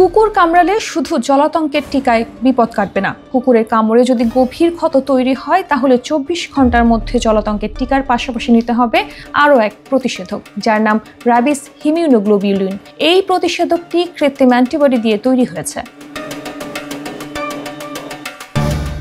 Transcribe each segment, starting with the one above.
কুকুর কামড়ালে শুধু জলাতঙ্কের টিকায় বিপদ কাটবে না, কুকুরের কামড়ে যদি গভীর ক্ষত তৈরি হয় তাহলে 24 ঘন্টার মধ্যে জলাতঙ্কের টিকার পাশাপাশি নিতে হবে আরও এক প্রতিষেধক, যার নাম র্যাবিস ইমিউনোগ্লোবিউলিন। এই প্রতিষেধকটি কৃত্রিম অ্যান্টিবডি দিয়ে তৈরি হয়েছে।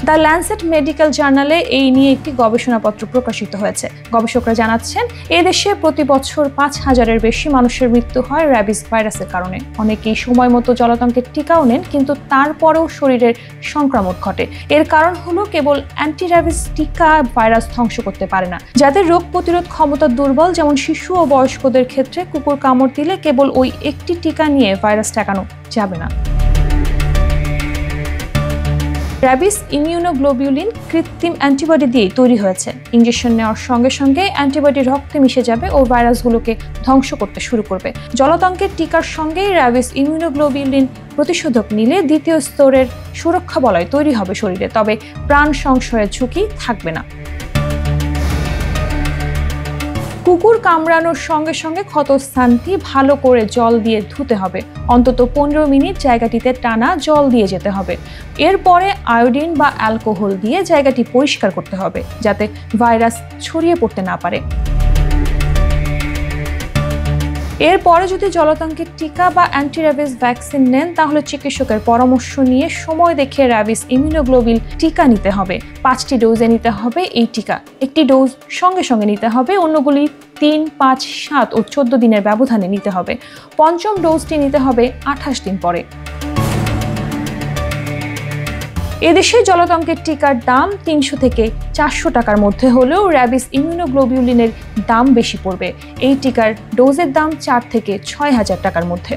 দ্য ল্যান্সেট মেডিকেল জার্নালে এই নিয়ে একটি গবেষণাপত্র প্রকাশিত হয়েছে। গবেষকরা জানাচ্ছেন, এদেশে প্রতি বছর 5000-এর বেশি মানুষের মৃত্যু হয় র্যাবিস ভাইরাসের কারণে। অনেকেই সময় মতো জলাতঙ্কের টিকাও নেন, কিন্তু তারপরেও শরীরের সংক্রমণ ঘটে। এর কারণ হলো কেবল অ্যান্টি র্যাবিস টিকা ভাইরাস ধ্বংস করতে পারে না। যাদের রোগ প্রতিরোধ ক্ষমতা দুর্বল, যেমন শিশু ও বয়স্কদের ক্ষেত্রে কুকুর কামড় দিলে কেবল ওই একটি টিকা নিয়ে ভাইরাস ঠেকানো যাবে না। র্যাবিস ইমিউনোগ্লোবিউলিন কৃত্রিম অ্যান্টিবডি দিয়ে তৈরি হয়েছে। ইনজেকশন নেওয়ার সঙ্গে সঙ্গে অ্যান্টিবডি রক্তে মিশে যাবে ও ভাইরাসগুলোকে ধ্বংস করতে শুরু করবে। জলাতঙ্কের টিকার সঙ্গেই র্যাবিস ইমিউনোগ্লোবিউলিন প্রতিষেধক নিলে দ্বিতীয় স্তরের সুরক্ষা বলয় তৈরি হবে শরীরে, তবে প্রাণ সংশয়ের ঝুঁকি থাকবে না। কুকুর কামড়ানোর সঙ্গে সঙ্গে ক্ষতস্থানটি ভালো করে জল দিয়ে ধুতে হবে। অন্তত 15 মিনিট জায়গাটিতে টানা জল দিয়ে যেতে হবে। এরপরে আয়োডিন বা অ্যালকোহল দিয়ে জায়গাটি পরিষ্কার করতে হবে, যাতে ভাইরাস ছড়িয়ে পড়তে না পারে। এরপরে যদি জলাতঙ্কের টিকা বা অ্যান্টি র্যাবিস ভ্যাকসিন নেন, তাহলে চিকিৎসকের পরামর্শ নিয়ে সময় দেখে র্যাবিস ইমিউনোগ্লোবিউলিন টিকা নিতে হবে। 5টি ডোজে নিতে হবে এই টিকা। একটি ডোজ সঙ্গে সঙ্গে নিতে হবে, অন্যগুলি 3, 5, 7 ও 14 দিনের ব্যবধানে নিতে হবে। পঞ্চম ডোজটি নিতে হবে 28 দিন পরে। এদেশে জলাতঙ্কের টিকার দাম 300 থেকে 400 টাকার মধ্যে হলেও র্যাবিস ইমিউনোগ্লোবিউলিনের দাম বেশি পড়বে। এই টিকার ডোজের দাম 4 থেকে 6000 টাকার মধ্যে।